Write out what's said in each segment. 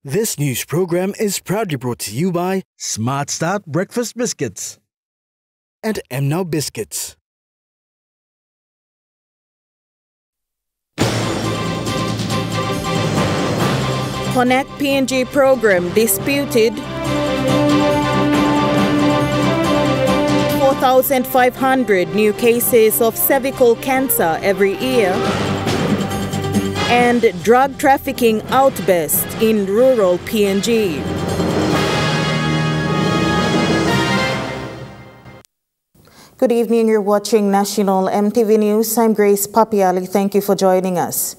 This news program is proudly brought to you by Smart Start Breakfast Biscuits and Now Biscuits. Connect PNG Program disputed. 4,500 new cases of cervical cancer every year. And drug trafficking outburst in rural PNG. Good evening, you're watching National EMTV News. I'm Grace Papiali. Thank you for joining us.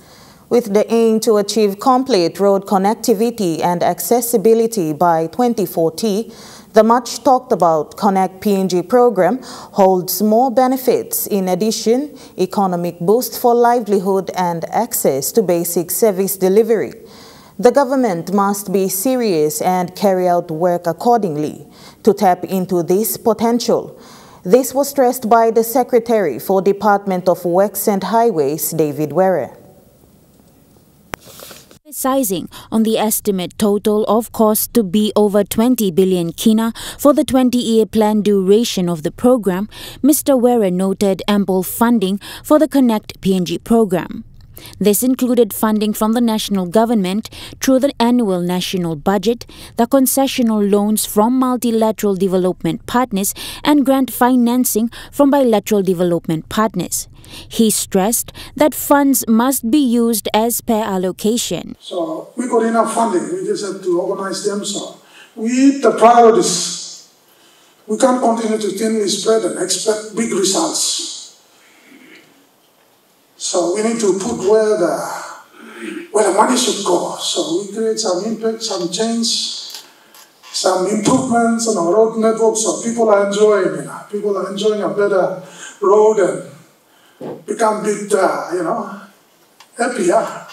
With the aim to achieve complete road connectivity and accessibility by 2040, the much talked about Connect PNG program holds more benefits. In addition, economic boost for livelihood and access to basic service delivery. The government must be serious and carry out work accordingly to tap into this potential. This was stressed by the Secretary for Department of Works and Highways, David Were. Emphasizing on the estimate total of cost to be over 20 billion kina for the 20-year planned duration of the program, Mr. Were noted ample funding for the Connect PNG program. This included funding from the national government through the annual national budget, the concessional loans from multilateral development partners, and grant financing from bilateral development partners. He stressed that funds must be used as per allocation. So we got enough funding, we just have to organize them. So we hit the priorities. We can't continue to thinly spread and expect big results. So we need to put where the money should go. So we create some impact, some change, some improvements on our road network. So people are enjoying, people are enjoying a better road and become a bit, happier.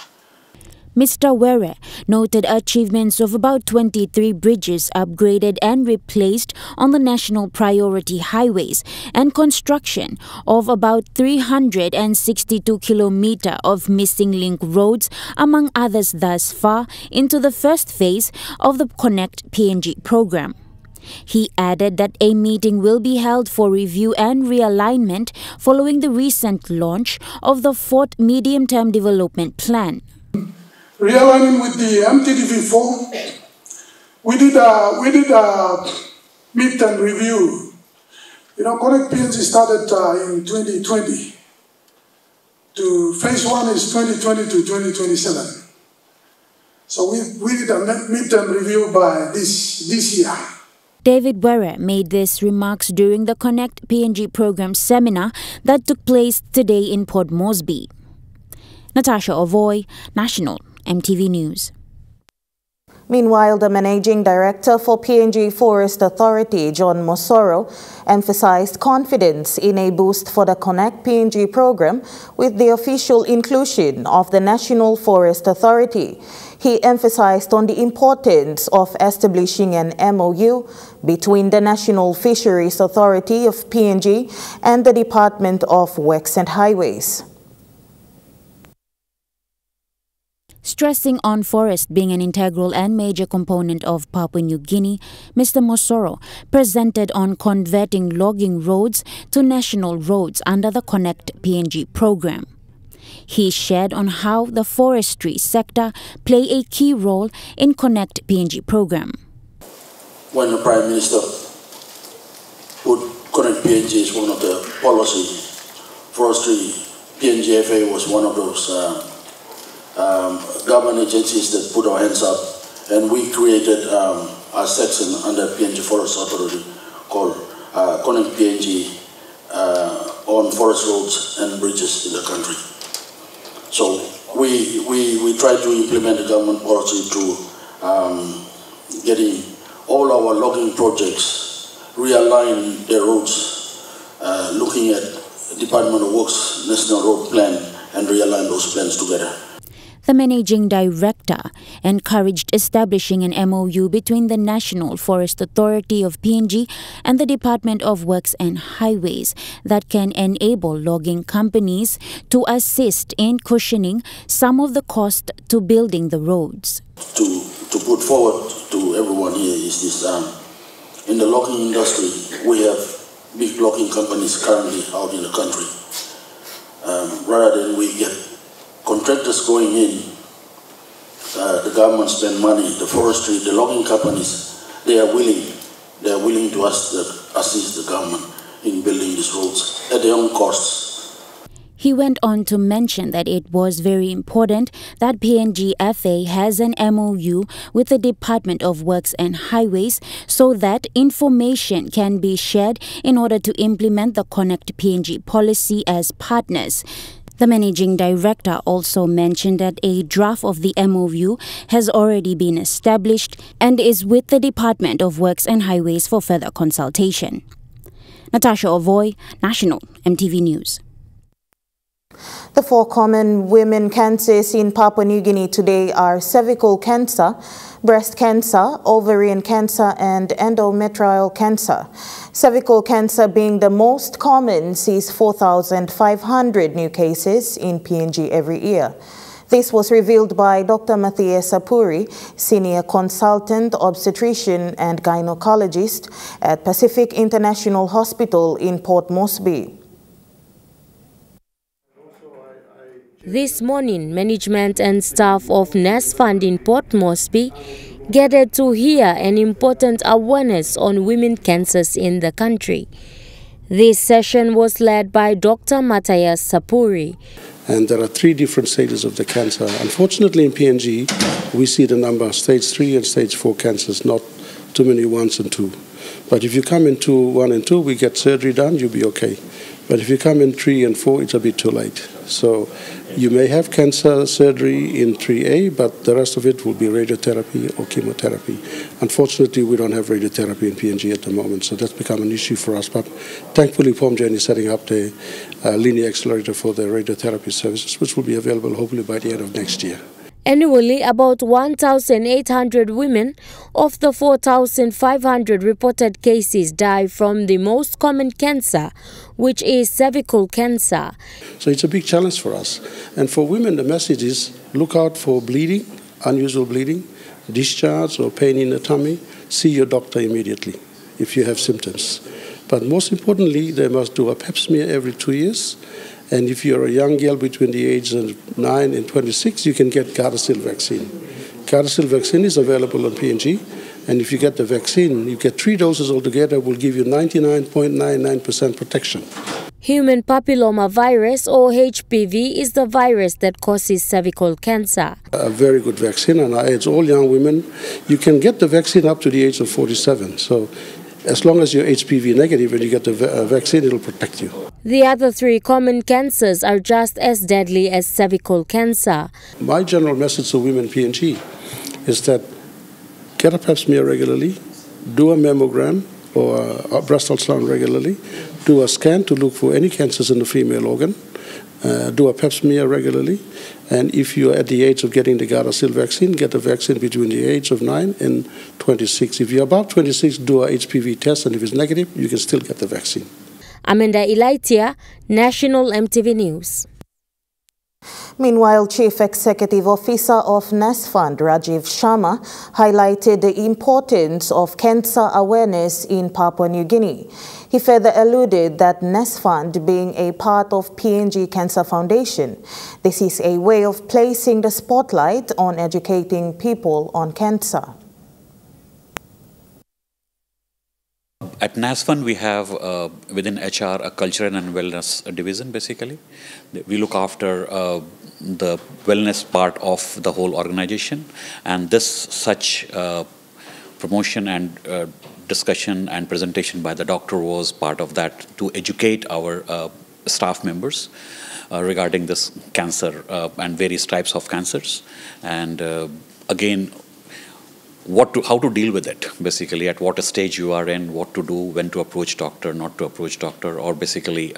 Mr. Were noted achievements of about 23 bridges upgraded and replaced on the national priority highways and construction of about 362 kilometers of missing link roads, among others thus far, into the first phase of the Connect PNG program. He added that a meeting will be held for review and realignment following the recent launch of the 4th Medium-Term Development Plan. Realigning with the MTDV4, we did a mid-term review. Connect PNG started in 2020. Phase 1 is 2020 to 2027. So we did a mid-term review by this year. David Were made these remarks during the Connect PNG program seminar that took place today in Port Moresby. Natasha Ovoy, National EMTV News. Meanwhile, the Managing Director for PNG Forest Authority, John Mosoro, emphasized confidence in a boost for the Connect PNG program with the official inclusion of the National Forest Authority. He emphasized on the importance of establishing an MOU between the National Fisheries Authority of PNG and the Department of Works and Highways. Stressing on forest being an integral and major component of Papua New Guinea, Mr. Mosoro presented on converting logging roads to national roads under the Connect PNG program. He shared on how the forestry sector play a key role in Connect PNG program. When the Prime Minister put Connect PNG as one of the policy, forestry, PNGFA was one of those government agencies that put our hands up, and we created a section under PNG Forest Authority called Connect PNG on forest roads and bridges in the country. So we try to implement the government policy to getting all our logging projects, realign their roads, looking at Department of Works National Road Plan and realign those plans together. The managing director encouraged establishing an MOU between the National Forest Authority of PNG and the Department of Works and Highways that can enable logging companies to assist in cushioning some of the cost to building the roads. To put forward to everyone here is this, in the logging industry, we have big logging companies currently out in the country. Rather than we get contractors going in, the government spend money, the forestry, the logging companies, they are willing to assist the government in building these roads at their own costs. He went on to mention that it was very important that PNG FA has an MOU with the Department of Works and Highways so that information can be shared in order to implement the Connect PNG policy as partners. The managing director also mentioned that a draft of the MOU has already been established and is with the Department of Works and Highways for further consultation. Natasha Ovoy, National EMTV News. The 4 common women cancers in Papua New Guinea today are cervical cancer, breast cancer, ovarian cancer, and endometrial cancer. Cervical cancer being the most common sees 4,500 new cases in PNG every year. This was revealed by Dr. Matthias Sapuri, Senior Consultant Obstetrician and Gynecologist at Pacific International Hospital in Port Moresby. This morning, management and staff of NES Fund in Port Moresby gathered to hear an important awareness on women cancers in the country. This session was led by Dr. Matthias Sapuri. And there are 3 different stages of the cancer. Unfortunately, in PNG, we see the number stage 3 and stage 4 cancers, not too many 1s and 2. But if you come into 1 and 2, we get surgery done, you'll be okay. But if you come in 3 and 4, it's a bit too late. So you may have cancer surgery in 3A, but the rest of it will be radiotherapy or chemotherapy. Unfortunately, we don't have radiotherapy in PNG at the moment, so that's become an issue for us. But thankfully, POMGEN is setting up the linear accelerator for the radiotherapy services, which will be available hopefully by the end of next year. Annually, about 1,800 women of the 4,500 reported cases die from the most common cancer, which is cervical cancer. So it's a big challenge for us. And for women, the message is look out for bleeding, unusual bleeding, discharge or pain in the tummy. See your doctor immediately if you have symptoms. But most importantly, they must do a pap smear every 2 years. And if you're a young girl between the ages of 9 and 26, you can get Gardasil vaccine. Gardasil vaccine is available on PNG, and if you get the vaccine, you get 3 doses altogether, will give you 99.99% protection. Human papilloma virus, or HPV, is the virus that causes cervical cancer. A very good vaccine, and I urge all young women, you can get the vaccine up to the age of 47. So as long as you're HPV negative and you get the vaccine, it'll protect you. The other 3 common cancers are just as deadly as cervical cancer. My general message to women in PNG is that get a pap smear regularly, do a mammogram or a breast ultrasound regularly, do a scan to look for any cancers in the female organ, do a pap smear regularly, and if you're at the age of getting the Gardasil vaccine, get the vaccine between the age of 9 and 26. If you're above 26, do a HPV test, and if it's negative, you can still get the vaccine. Amanda Ilaitia, National EMTV News. Meanwhile, Chief Executive Officer of NES Fund, Rajiv Sharma, highlighted the importance of cancer awareness in Papua New Guinea. He further alluded that NES Fund being a part of PNG Cancer Foundation, this is a way of placing the spotlight on educating people on cancer. At NES Fund, we have within HR a culture and wellness division, basically. We look after the wellness part of the whole organization, and such promotion and discussion and presentation by the doctor was part of that, to educate our staff members regarding this cancer and various types of cancers, and again, how to deal with it, basically, at what stage you are in, what to do, when to approach doctor, not to approach doctor, or basically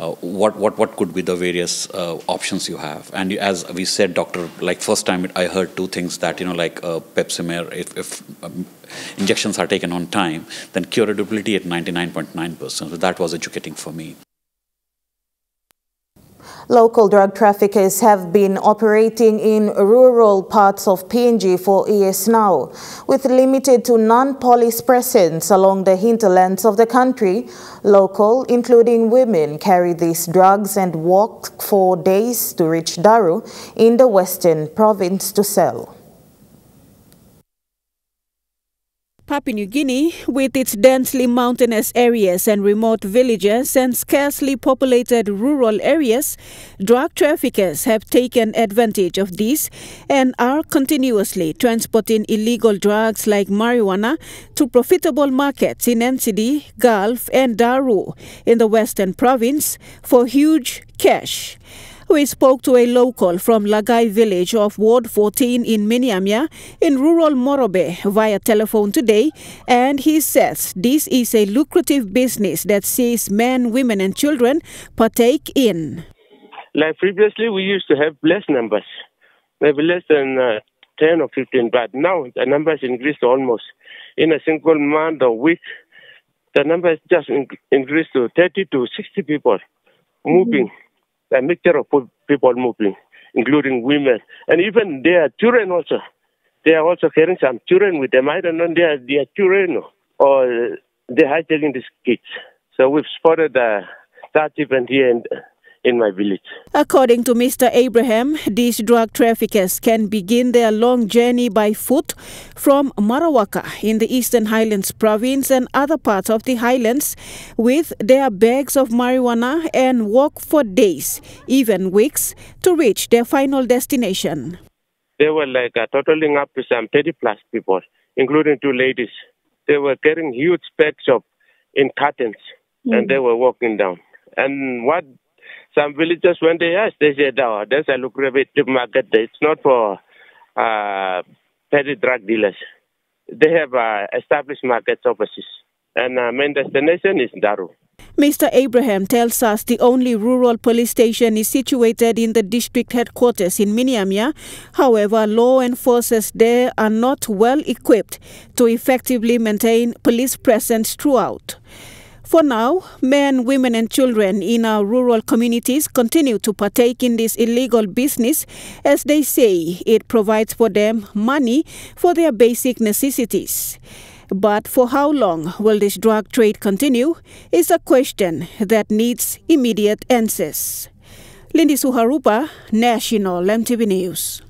what could be the various options you have. And as we said, doctor, like first time I heard two things that, like Pepsimir, if injections are taken on time, then curability at 99.9%. So that was educating for me. Local drug traffickers have been operating in rural parts of PNG for years now. With limited to non-police presence along the hinterlands of the country, local, including women, carry these drugs and walk for days to reach Daru in the Western Province to sell. Papua New Guinea, with its densely mountainous areas and remote villages and scarcely populated rural areas, drug traffickers have taken advantage of these and are continuously transporting illegal drugs like marijuana to profitable markets in NCD, Gulf and Daru in the Western Province for huge cash. We spoke to a local from Lagai village of Ward 14 in Miniamia in rural Morobe via telephone today, and he says this is a lucrative business that sees men, women and children partake in. Like previously, we used to have less numbers, maybe less than 10 or 15, but now the numbers increased almost. In a single month or week, the numbers just increased to 30 to 60 people moving. A mixture of people moving, including women, and even their children also. They are also carrying some children with them. I don't know their children or they're hijacking these kids. So we've spotted that event here in my village. According to Mr. Abraham, these drug traffickers can begin their long journey by foot from Marawaka in the Eastern Highlands province and other parts of the highlands with their bags of marijuana and walk for days, even weeks, to reach their final destination. They were like totaling up to some 30 plus people, including two ladies. They were carrying huge bags in cartons and they were walking down. And what some villagers, when they asked, they said, oh, there's a lucrative market. It's not for petty drug dealers. They have established markets overseas. And main destination is Daru. Mr. Abraham tells us the only rural police station is situated in the district headquarters in Miniamia. However, law enforcers there are not well equipped to effectively maintain police presence throughout. For now, men, women and children in our rural communities continue to partake in this illegal business as they say it provides for them money for their basic necessities. But for how long will this drug trade continue is a question that needs immediate answers. Lindy Suharupa, National EMTV News.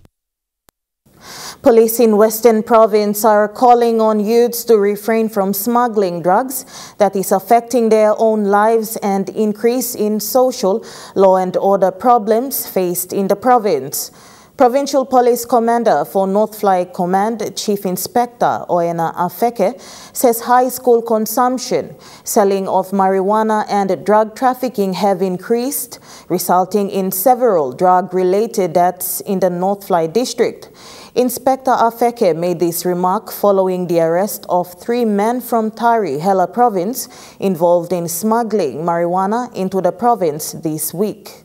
Police in Western Province are calling on youths to refrain from smuggling drugs that is affecting their own lives and increase in social law and order problems faced in the province. Provincial Police Commander for North Fly Command, Chief Inspector Anga Afeke, says high school consumption, selling of marijuana and drug trafficking have increased, resulting in several drug-related deaths in the North Fly district. Inspector Afeke made this remark following the arrest of 3 men from Tari, Hela Province, involved in smuggling marijuana into the province this week.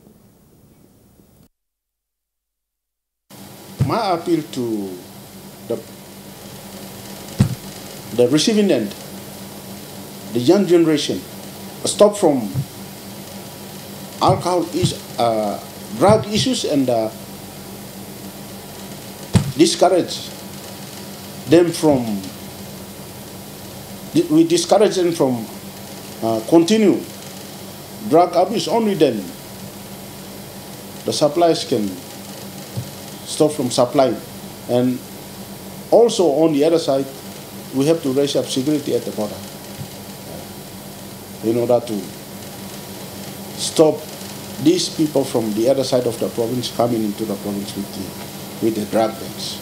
My appeal to the receiving end, the young generation, stop from alcohol, drug issues and discourage them from continue drug abuse. Only then the suppliers can stop from supplying. And also on the other side, we have to raise up security at the border in order to stop these people from the other side of the province coming into the province with the drug bags.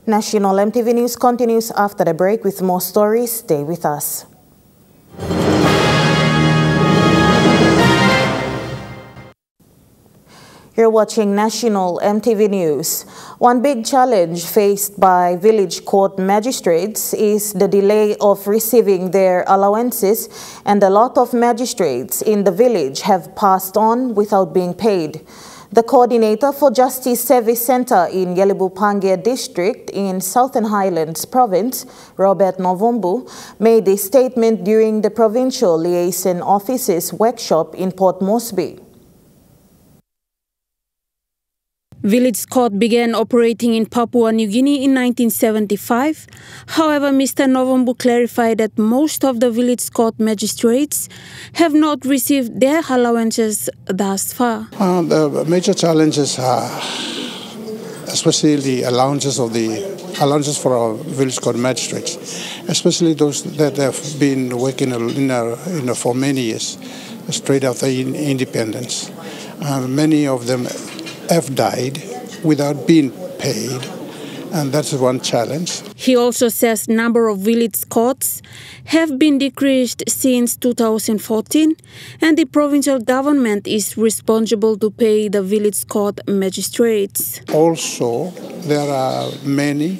National EMTV News continues after the break with more stories. Stay with us. You're watching National MTV News. One big challenge faced by village court magistrates is the delay of receiving their allowances, and a lot of magistrates in the village have passed on without being paid. The coordinator for Justice Service Center in Yalibupangia District in Southern Highlands Province, Robert Novumbu, made a statement during the Provincial Liaison Office's workshop in Port Moresby. Village court began operating in Papua New Guinea in 1975. However, Mr. Novumbu clarified that most of the village court magistrates have not received their allowances thus far. The major challenges are especially the allowances for our village court magistrates, especially those that have been working for many years, straight after independence. Many of them have died without being paid, and that's one challenge. He also says number of village courts have been decreased since 2014, and the provincial government is responsible to pay the village court magistrates. Also, there are many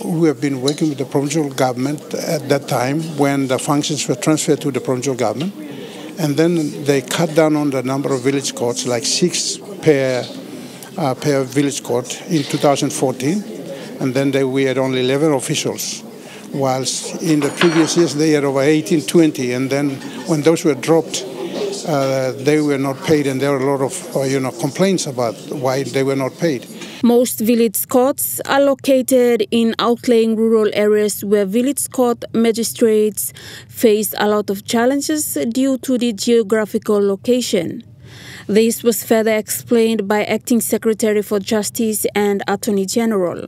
who have been working with the provincial government at that time when the functions were transferred to the provincial government. And then they cut down on the number of village courts, like 6 per village court in 2014. And then we had only 11 officials, whilst in the previous years they had over 18, 20. And then when those were dropped, they were not paid, and there were a lot of complaints about why they were not paid. Most village courts are located in outlying rural areas where village court magistrates face a lot of challenges due to the geographical location. This was further explained by Acting Secretary for Justice and Attorney General.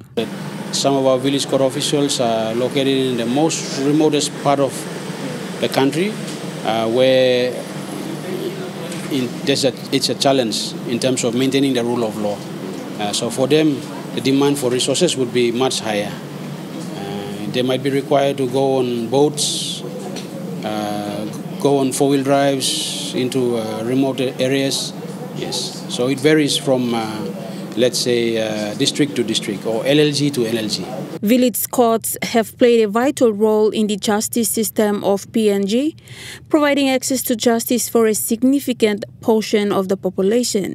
Some of our village court officials are located in the most remotest part of the country where it's a challenge in terms of maintaining the rule of law. So for them, the demand for resources would be much higher. They might be required to go on boats, go on four-wheel drives into remote areas. Yes. So it varies from, let's say, district to district or LLG to LLG. Village courts have played a vital role in the justice system of PNG, providing access to justice for a significant portion of the population.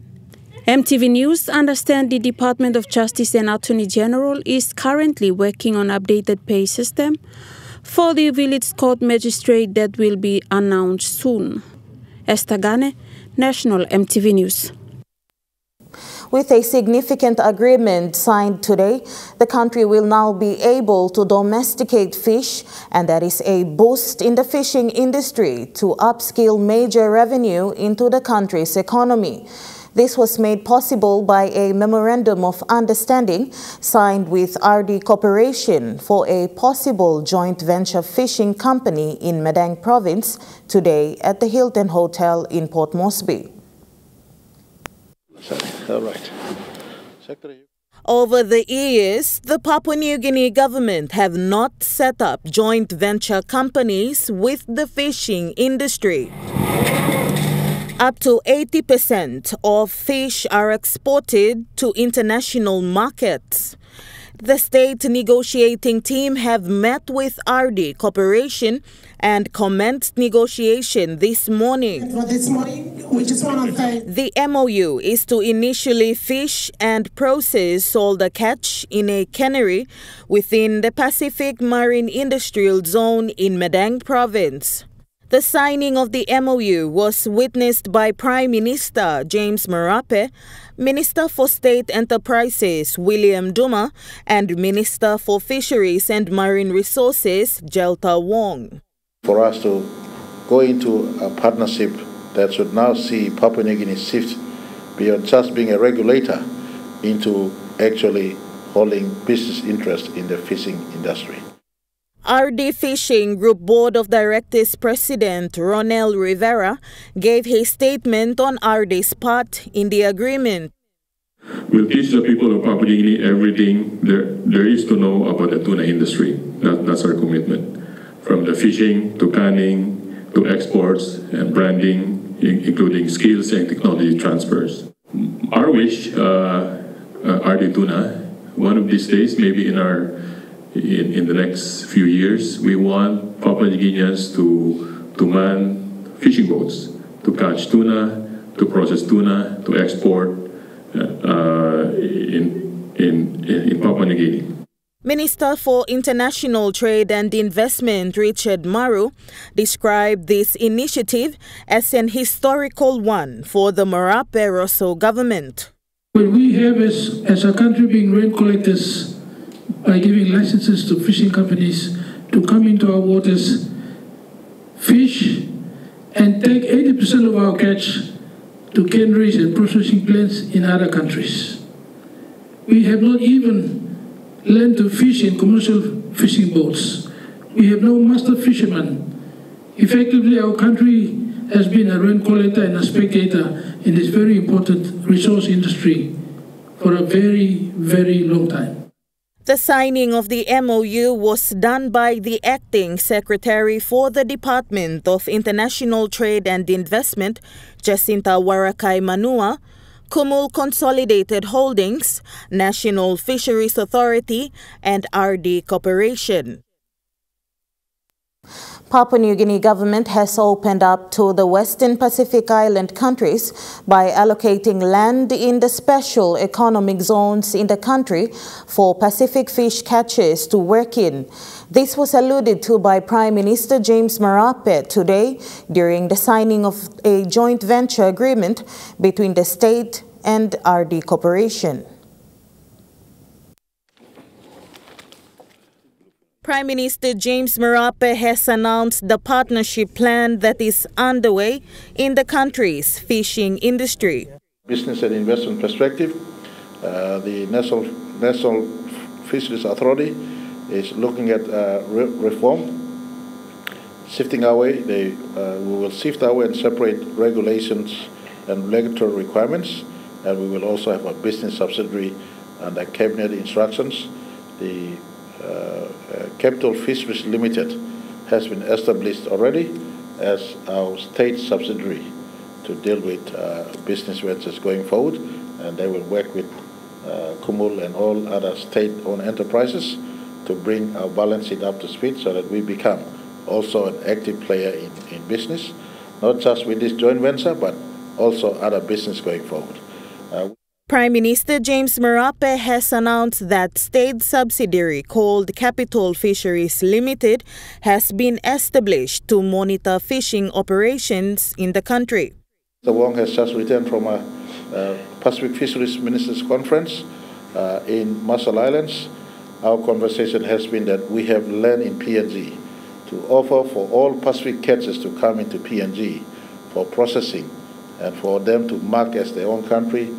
MTV News understands the Department of Justice and Attorney General is currently working on updated pay system for the village court magistrate that will be announced soon. Esther Gane, National MTV News. With a significant agreement signed today, the country will now be able to domesticate fish, and that is a boost in the fishing industry to upskill major revenue into the country's economy. This was made possible by a memorandum of understanding signed with RD Corporation for a possible joint venture fishing company in Madang Province today at the Hilton Hotel in Port Moresby. All right. Over the years, the Papua New Guinea government have not set up joint venture companies with the fishing industry. Up to 80% of fish are exported to international markets. The state negotiating team have met with RD Corporation and commenced negotiation this morning. We just want to thank the MOU is to initially fish and process all the catch in a cannery within the Pacific Marine Industrial Zone in Madang Province. The signing of the MOU was witnessed by Prime Minister James Marape, Minister for State Enterprises William Duma, and Minister for Fisheries and Marine Resources Jelta Wong. For us to go into a partnership that should now see Papua New Guinea shift beyond just being a regulator into actually holding business interest in the fishing industry. RD Fishing Group Board of Directors President Ronel Rivera gave his statement on RD's part in the agreement. We'll teach the people of Papua New Guinea everything there is to know about the tuna industry. That's our commitment. From the fishing to canning to exports and branding, including skills and technology transfers. Our wish, RD Tuna, one of these days, maybe in the next few years, we want Papua New Guineans to man fishing boats, to catch tuna, to process tuna, to export in Papua New Guinea. Minister for International Trade and Investment Richard Maru described this initiative as an historical one for the Marape Rosso government. When we have as a country being rent collectors by giving licenses to fishing companies to come into our waters, fish, and take 80% of our catch to canneries and processing plants in other countries. We have not even learned to fish in commercial fishing boats. We have no master fishermen. Effectively, our country has been a rent collector and a spectator in this very important resource industry for a very, very long time. The signing of the MOU was done by the Acting Secretary for the Department of International Trade and Investment, Jacinta Warakai Manua, Kumul Consolidated Holdings, National Fisheries Authority, and RD Corporation. Papua New Guinea government has opened up to the Western Pacific Island countries by allocating land in the special economic zones in the country for Pacific fish catchers to work in. This was alluded to by Prime Minister James Marape today during the signing of a joint venture agreement between the state and RD Corporation. Prime Minister James Marape has announced the partnership plan that is underway in the country's fishing industry. Business and investment perspective, the National Fisheries Authority is looking at reform, sifting away. We will sift away and separate regulations and regulatory requirements, and we will also have a business subsidiary under cabinet instructions. The Capital Fisheries Limited has been established already as our state subsidiary to deal with business ventures going forward, and they will work with Kumul and all other state-owned enterprises to bring our balance sheet up to speed so that we become also an active player in business, not just with this joint venture, but also other business going forward. Prime Minister James Marape has announced that state subsidiary called Capital Fisheries Limited has been established to monitor fishing operations in the country. Mr. Wong has just returned from a Pacific Fisheries Ministers Conference in Marshall Islands. Our conversation has been that we have land in PNG to offer for all Pacific catches to come into PNG for processing and for them to mark as their own country.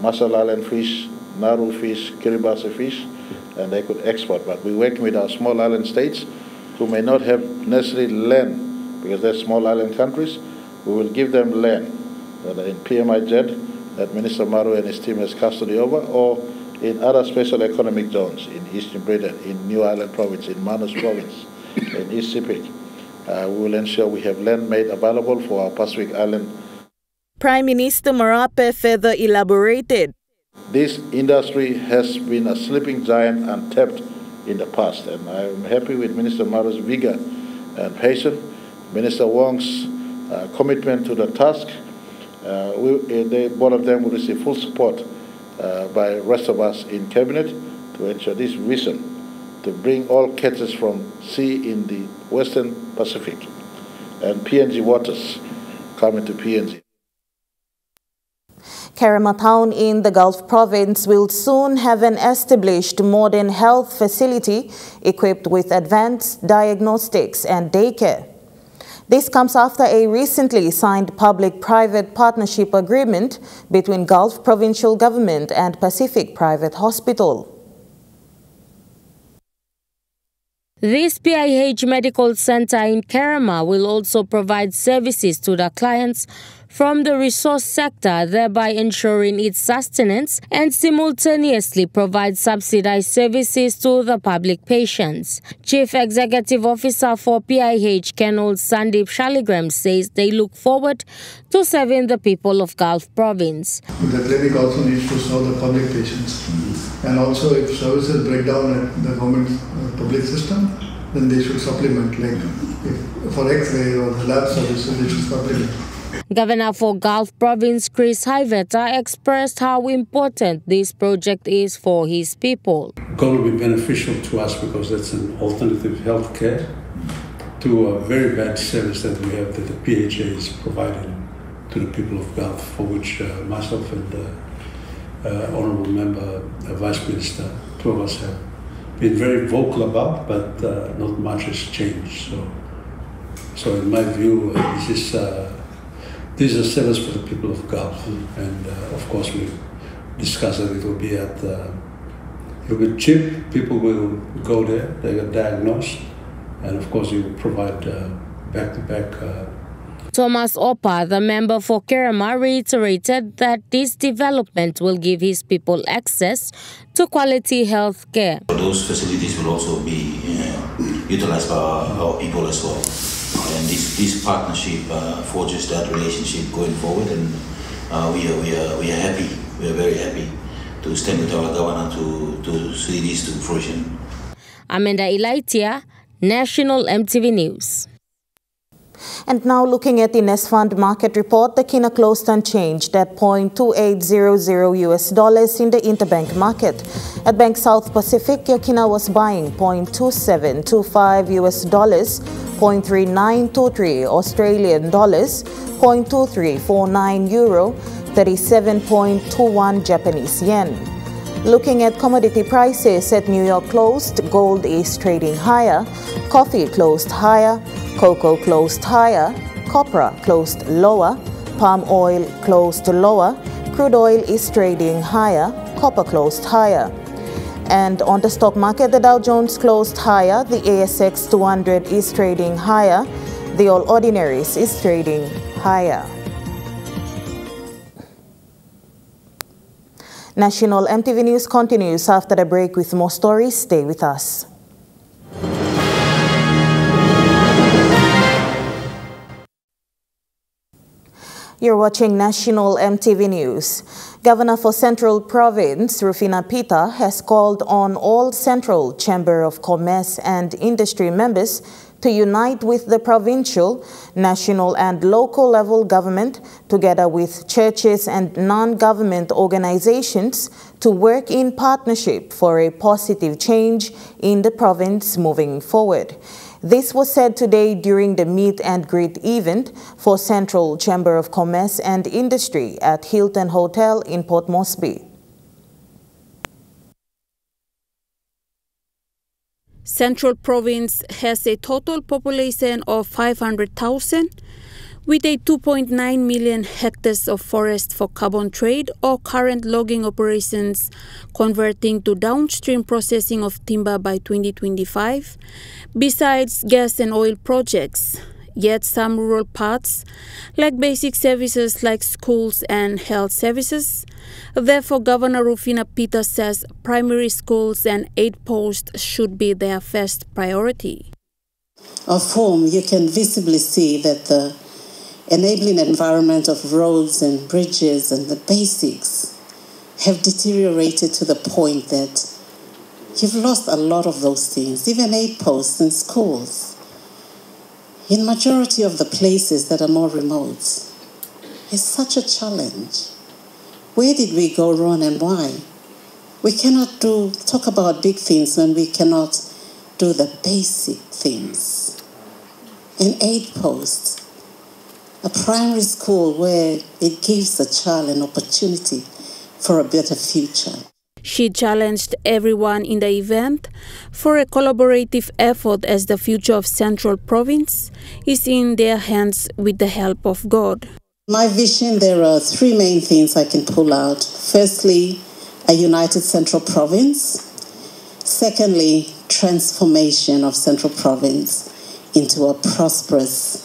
Marshall Island fish, Nauru fish, Kiribati fish, and they could export. But we're working with our small island states who may not have necessarily land because they're small island countries. We will give them land, whether in PMIZ that Minister Maru and his team has custody over, or in other special economic zones in Eastern Britain, in New Ireland Province, in Manus Province, in East Sepik. We will ensure we have land made available for our Pacific Island. Prime Minister Marape further elaborated. This industry has been a sleeping giant untapped in the past, and I am happy with Minister Maru's vigor and patience, Minister Wong's commitment to the task. Both of them will receive full support by the rest of us in Cabinet to ensure this vision to bring all catches from sea in the Western Pacific and PNG waters come into PNG. Kerema town in the Gulf Province will soon have an established modern health facility equipped with advanced diagnostics and daycare. This comes after a recently signed public-private partnership agreement between Gulf Provincial Government and Pacific Private Hospital. This PIH Medical Center in Kerema will also provide services to the clients from the resource sector, thereby ensuring its sustenance and simultaneously provide subsidized services to the public patients. Chief Executive Officer for PIH, Colonel Sandeep Shaligram, says they look forward to serving the people of Gulf Province. The clinic also needs to serve the public patients. And also if services break down at the government public system, then they should supplement, like for X-ray or the lab services, they should supplement. Governor for Gulf Province Chris Haiveta expressed how important this project is for his people. It's going to be beneficial to us because that's an alternative health care to a very bad service that we have that the PHA is providing to the people of Gulf, for which myself and Honourable Member, Vice Minister, two of us have been very vocal about, but not much has changed. So in my view, this is a service for the people of Gulf, and of course we discussed that it will be it'll be cheap. People will go there, they get diagnosed, and of course you will provide back-to-back. Thomas Opa, the member for Kerama, reiterated that this development will give his people access to quality health care. Those facilities will also be utilized by our people as well. And this partnership forges that relationship going forward, and we are happy. We are very happy to stand with our governor to see this to fruition. Amanda Ilaitia, National EMTV News. And now looking at the NESFund market report, the Kina closed unchanged at $0.2800 US in the interbank market. At Bank South Pacific, your Kina was buying $0.2725 US, $0.3923 Australian dollars, $0.2349 euro, 37.21 Japanese yen. Looking at commodity prices at New York closed, gold is trading higher, coffee closed higher, cocoa closed higher, copra closed lower, palm oil closed lower, crude oil is trading higher, copper closed higher. And on the stock market, the Dow Jones closed higher, the ASX 200 is trading higher, the All Ordinaries is trading higher. National EMTV News continues after the break with more stories. Stay with us. You're watching National EMTV News. Governor for Central Province, Rufina Pita, has called on all Central Chamber of Commerce and Industry members to unite with the provincial, national and local level government, together with churches and non-government organizations, to work in partnership for a positive change in the province moving forward. This was said today during the meet and greet event for Central Chamber of Commerce and Industry at Hilton Hotel in Port Moresby. Central Province has a total population of 500,000 with a 2.9 million hectares of forest for carbon trade or current logging operations converting to downstream processing of timber by 2025, besides gas and oil projects. Yet some rural parts lack basic services like schools and health services. Therefore, Governor Rufina Pita says primary schools and aid posts should be their first priority. Of whom you can visibly see that the enabling environment of roads and bridges and the basics have deteriorated to the point that you've lost a lot of those things, even aid posts in schools. In majority of the places that are more remote, it's such a challenge. Where did we go wrong and why? We cannot talk about big things when we cannot do the basic things. An aid post, a primary school where it gives a child an opportunity for a better future. She challenged everyone in the event for a collaborative effort as the future of Central Province is in their hands with the help of God. My vision, there are three main things I can pull out. Firstly, a united Central Province. Secondly, transformation of Central Province into a prosperous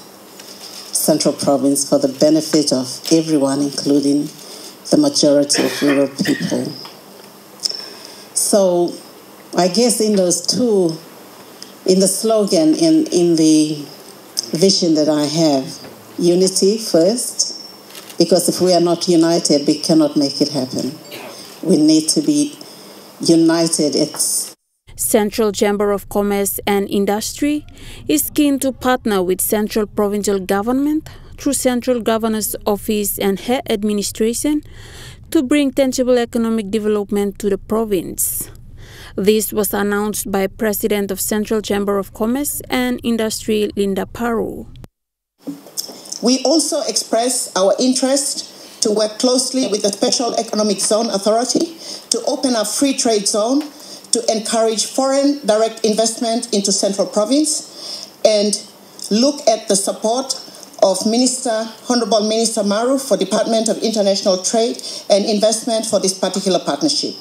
Central Province for the benefit of everyone, including the majority of rural people. So I guess in those two, in the slogan, in the vision that I have, unity first, because if we are not united, we cannot make it happen. We need to be united. Central Chamber of Commerce and Industry is keen to partner with Central Provincial Government through Central Governor's Office and her administration to bring tangible economic development to the province. This was announced by President of Central Chamber of Commerce and Industry, Linda Paru. We also express our interest to work closely with the Special Economic Zone Authority to open a free trade zone to encourage foreign direct investment into Central Province and look at the support of Honourable Minister Maru for Department of International Trade and Investment for this particular partnership.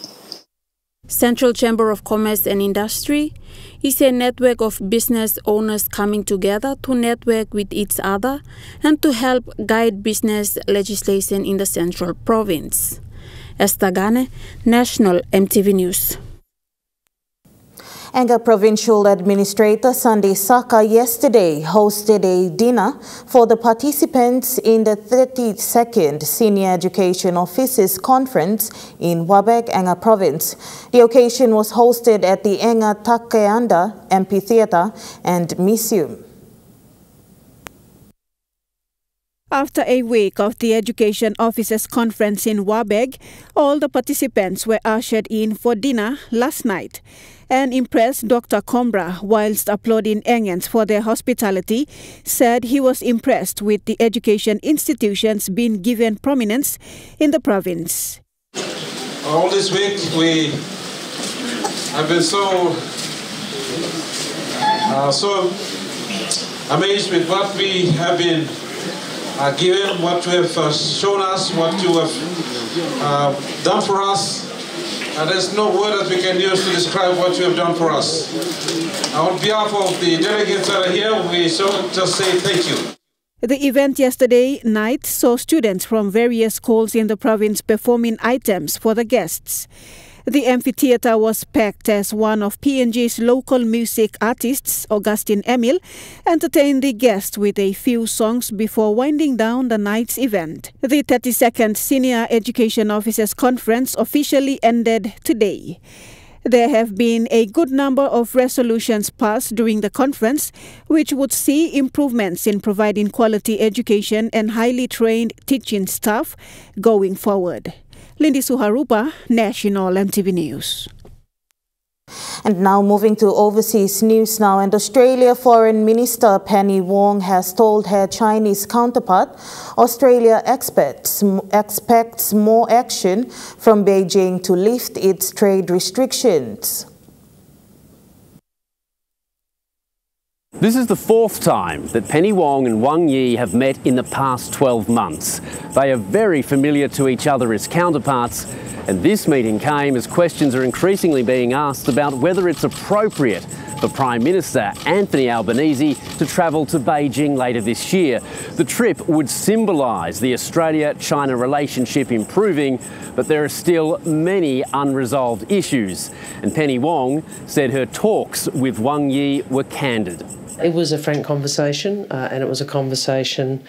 Central Chamber of Commerce and Industry is a network of business owners coming together to network with each other and to help guide business legislation in the Central Province. Esther Gane, National EMTV News. Anga Provincial Administrator Sunday Saka yesterday hosted a dinner for the participants in the 32nd Senior Education Officers Conference in Wabeg, Anga Province. The occasion was hosted at the Anga Takeanda Amphitheatre and Museum. After a week of the Education Officers Conference in Wabeg, all the participants were ushered in for dinner last night. And impressed Dr. Combra, whilst applauding Angans for their hospitality, said he was impressed with the education institutions being given prominence in the province. All this week we have been so amazed with what we have been given, what you have shown us, what you have done for us. There's no word that we can use to describe what you have done for us. On behalf of the delegates that are here, we just say thank you. The event yesterday night saw students from various schools in the province performing items for the guests. The amphitheatre was packed as one of PNG's local music artists, Augustine Emil, entertained the guests with a few songs before winding down the night's event. The 32nd Senior Education Officers Conference officially ended today. There have been a good number of resolutions passed during the conference, which would see improvements in providing quality education and highly trained teaching staff going forward. Lindy Suharupa, National EMTV News. And now moving to overseas news now, and Australia Foreign Minister Penny Wong has told her Chinese counterpart Australia expects more action from Beijing to lift its trade restrictions. This is the fourth time that Penny Wong and Wang Yi have met in the past 12 months. They are very familiar to each other as counterparts, and this meeting came as questions are increasingly being asked about whether it's appropriate for Prime Minister Anthony Albanese to travel to Beijing later this year. The trip would symbolise the Australia-China relationship improving, but there are still many unresolved issues. And Penny Wong said her talks with Wang Yi were candid. It was a frank conversation, and it was a conversation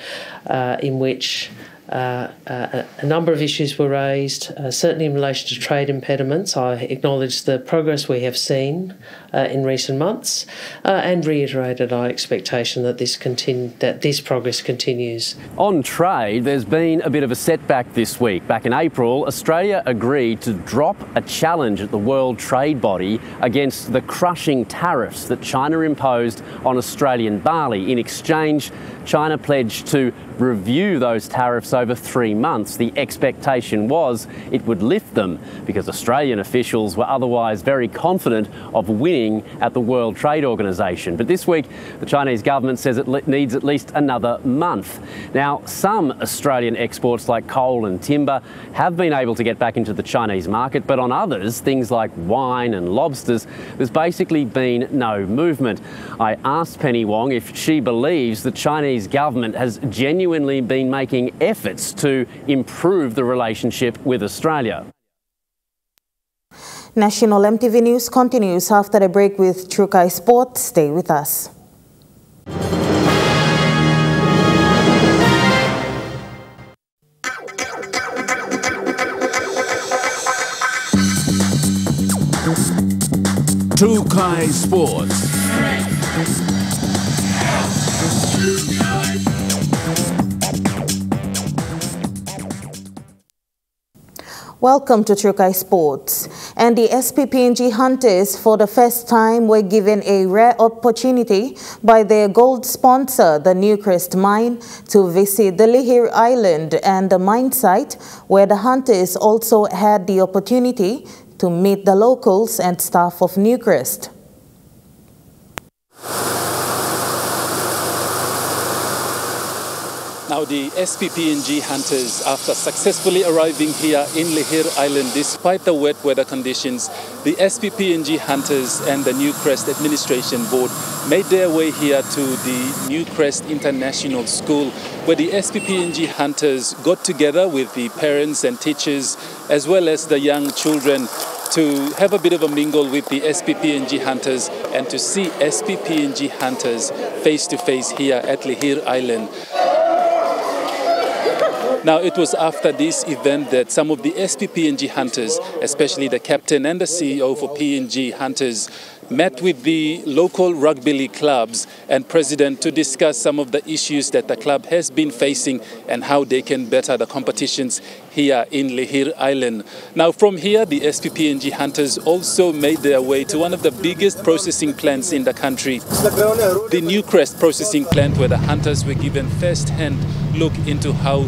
in which a number of issues were raised, certainly in relation to trade impediments. I acknowledged the progress we have seen in recent months and reiterated our expectation that this progress continues. On trade, there's been a bit of a setback this week. Back in April, Australia agreed to drop a challenge at the World Trade Body against the crushing tariffs that China imposed on Australian barley. In exchange, China pledged to review those tariffs over 3 months. The expectation was it would lift them because Australian officials were otherwise very confident of winning at the World Trade Organization. But this week, the Chinese government says it needs at least another month. Now, some Australian exports like coal and timber have been able to get back into the Chinese market, but on others, things like wine and lobsters, there's basically been no movement. I asked Penny Wong if she believes the Chinese government has genuinely been making efforts to improve the relationship with Australia. National MTV News continues after the break with Trukai Sport. Stay with us. Trukai Sports. Welcome to Trukai Sports. And the SPPNG hunters for the first time were given a rare opportunity by their gold sponsor, the Newcrest Mine, to visit the Lihir Island and the mine site, where the hunters also had the opportunity to meet the locals and staff of Newcrest. Now the SPPNG hunters, after successfully arriving here in Lihir Island despite the wet weather conditions, the SPPNG hunters and the Newcrest Administration Board made their way here to the Newcrest International School, where the SPPNG hunters got together with the parents and teachers as well as the young children to have a bit of a mingle with the SPPNG hunters and to see SPPNG hunters face to face here at Lihir Island. Now, it was after this event that some of the SPPNG hunters, especially the captain and the CEO for PNG Hunters, met with the local rugby league clubs and president to discuss some of the issues that the club has been facing and how they can better the competitions here in Lihir Island. Now, from here, the SPPNG hunters also made their way to one of the biggest processing plants in the country, the Newcrest processing plant, where the hunters were given first-hand look into how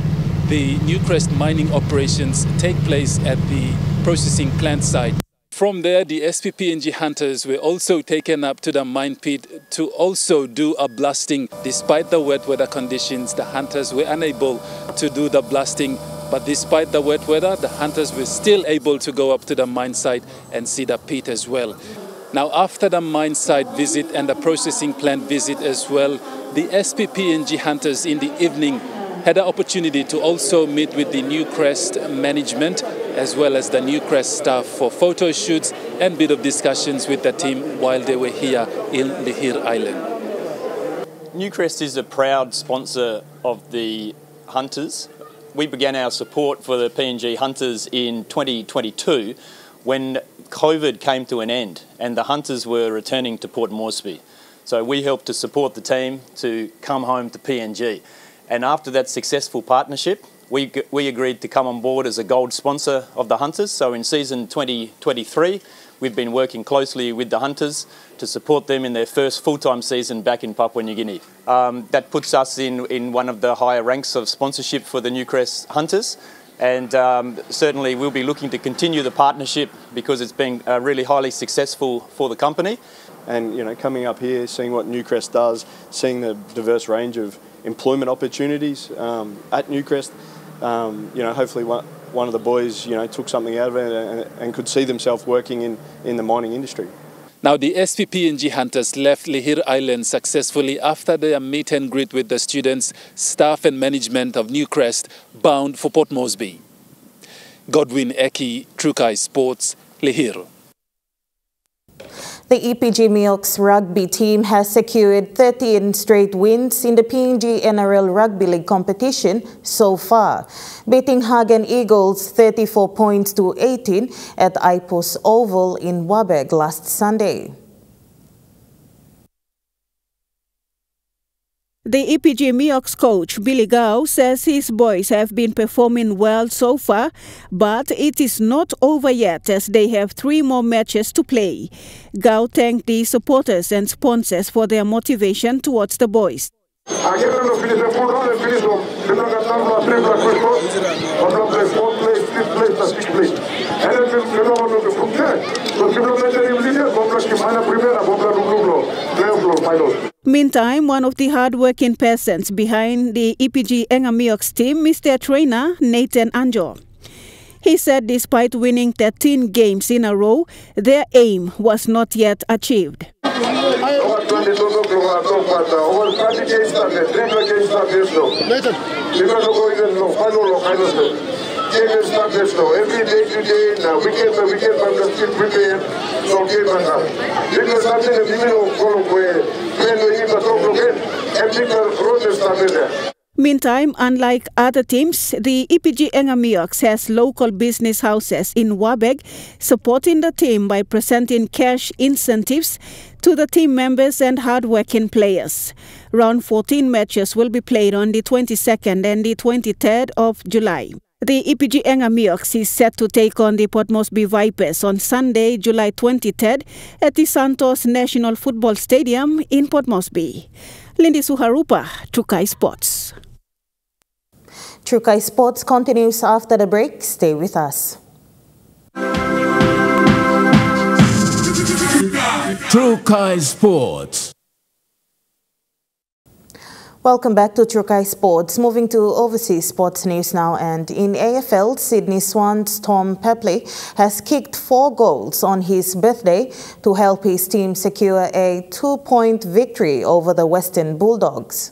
the Newcrest mining operations take place at the processing plant site. From there, the SPPNG hunters were also taken up to the mine pit to also do a blasting. Despite the wet weather conditions, the hunters were unable to do the blasting. But despite the wet weather, the hunters were still able to go up to the mine site and see the pit as well. Now, after the mine site visit and the processing plant visit as well, the SPPNG hunters in the evening had the opportunity to also meet with the Newcrest management as well as the Newcrest staff for photo shoots and bit of discussions with the team while they were here in Lihir Island. Newcrest is a proud sponsor of the hunters. We began our support for the PNG hunters in 2022 when COVID came to an end and the hunters were returning to Port Moresby. So we helped to support the team to come home to PNG. And after that successful partnership, we agreed to come on board as a gold sponsor of the hunters. So in season 2023, we've been working closely with the hunters to support them in their first full-time season back in Papua New Guinea. That puts us in one of the higher ranks of sponsorship for the Newcrest hunters. And certainly we'll be looking to continue the partnership because it's been really highly successful for the company. And, you know, coming up here, seeing what Newcrest does, seeing the diverse range of employment opportunities at Newcrest, you know, hopefully one of the boys, you know, took something out of it and could see themselves working in the mining industry. Now, the SPPNG hunters left Lihir Island successfully after their meet and greet with the students, staff and management of Newcrest, bound for Port Moresby. Godwin Eki, Trukai Sports, Lihir. The EPG Milk's rugby team has secured 13 straight wins in the PNG NRL Rugby League competition so far, beating Hagen Eagles 34 points to 18 at Ipos Oval in Wabeg last Sunday. The EPG Milk's coach, Billy Gao, says his boys have been performing well so far, but it is not over yet as they have 3 more matches to play. Gao thanked the supporters and sponsors for their motivation towards the boys. Meantime, one of the hard-working persons behind the EPG Anga Milk's team is their trainer, Nathan Anjo. He said despite winning 13 games in a row, their aim was not yet achieved. Meantime, unlike other teams, the EPG Anga Milk has local business houses in Wabeg supporting the team by presenting cash incentives to the team members and hard-working players. Round 14 matches will be played on the 22nd and the 23rd of July. The EPG Anga Milk is set to take on the Port Moresby Vipers on Sunday, July 23rd at the Santos National Football Stadium in Port Moresby. Lindy Suharupa, Trukai Sports. Trukai Sports continues after the break. Stay with us. Trukai Sports. Welcome back to Trukai Sports. Moving to overseas sports news now, and in AFL, Sydney Swans' Tom Pepley has kicked 4 goals on his birthday to help his team secure a 2-point victory over the Western Bulldogs.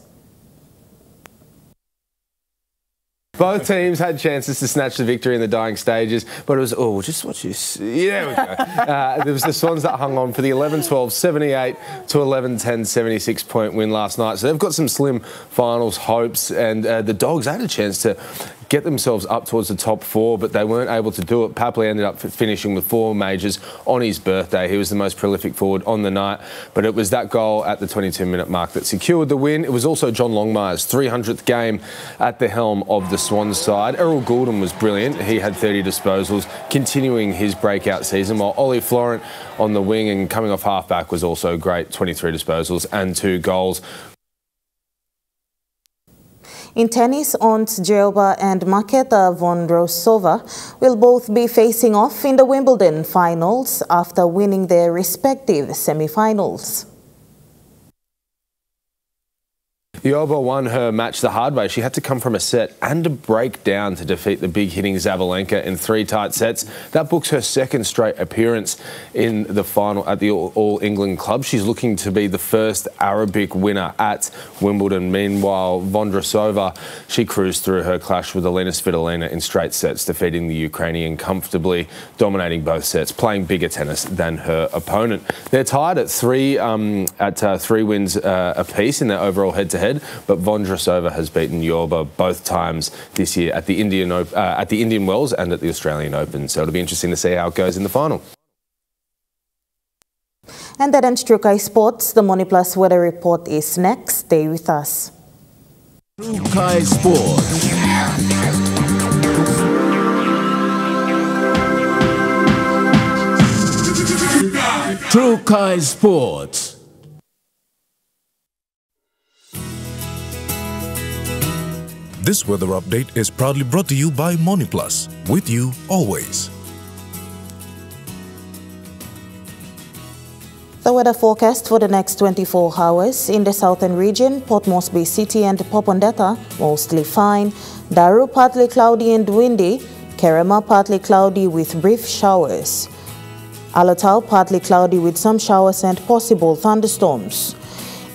Both teams had chances to snatch the victory in the dying stages, but it was, just watch this. Yeah, there we go. There was the Swans that hung on for the 11-12, 78 to 11-10, 76-point win last night. So they've got some slim finals hopes, and the Dogs had a chance to get themselves up towards the top 4, but they weren't able to do it. Papley ended up finishing with 4 majors on his birthday. He was the most prolific forward on the night, but it was that goal at the 22-minute mark that secured the win. It was also John Longmire's 300th game at the helm of the Swans side. Errol Goulden was brilliant. He had 30 disposals, continuing his breakout season, while Ollie Florent on the wing and coming off halfback was also great, 23 disposals and 2 goals. In tennis, Ons Jabeur and Marketa Vondrousova will both be facing off in the Wimbledon finals after winning their respective semi-finals. Jabeur won her match the hard way. She had to come from a set and a break down to defeat the big-hitting Zabalenka in 3 tight sets. That books her 2nd straight appearance in the final at the All England Club. She's looking to be the first Arabic winner at Wimbledon. Meanwhile, Vondrousova, she cruised through her clash with Elena Svitolina in straight sets, defeating the Ukrainian comfortably, dominating both sets, playing bigger tennis than her opponent. They're tied at 3 wins apiece in their overall head-to-head. But Vondrousova has beaten Jabeur both times this year at the Indian Wells and at the Australian Open. So it'll be interesting to see how it goes in the final. And that ends Trukai Sports. The Money Plus weather report is next. Stay with us. Trukai Sports. Trukai Sports. This weather update is proudly brought to you by MoneyPlus, with you always. The weather forecast for the next 24 hours in the southern region: Port Moresby City and Popondetta, mostly fine. Daru, partly cloudy and windy. Kerema, partly cloudy with brief showers. Alatau, partly cloudy with some showers and possible thunderstorms.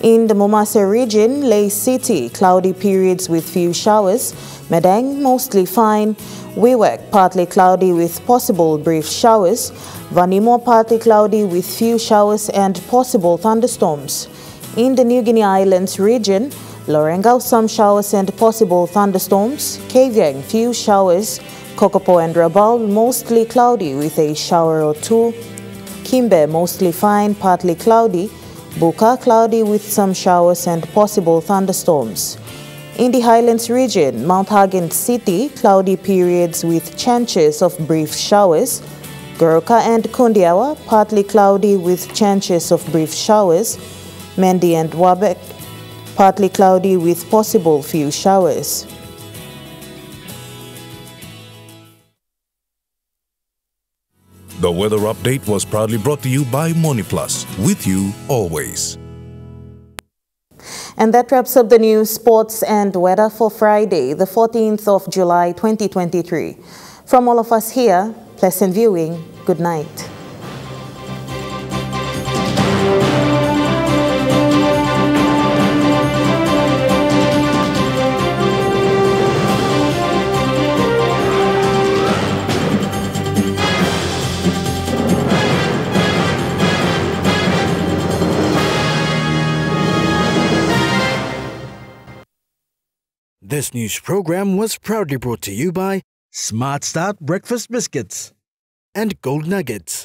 In the Momase region, Lae City, cloudy periods with few showers. Madang, mostly fine. Wewak, partly cloudy with possible brief showers. Vanimo, partly cloudy with few showers and possible thunderstorms. In the New Guinea Islands region, Lorengau, some showers and possible thunderstorms. Kavieng, few showers. Kokopo and Rabaul, mostly cloudy with a shower or 2. Kimbe, mostly fine, partly cloudy. Buka, cloudy with some showers and possible thunderstorms. In the Highlands region, Mount Hagen City, cloudy periods with chances of brief showers. Goroka and Kundiawa, partly cloudy with chances of brief showers. Mendi and Wabek, Partly cloudy with possible few showers. The weather update was proudly brought to you by MoneyPlus, with you always. And that wraps up the news, sports and weather for Friday, the 14th of July 2023. From all of us here, pleasant viewing. Good night. This news program was proudly brought to you by Smart Start Breakfast Biscuits and Gold Nuggets.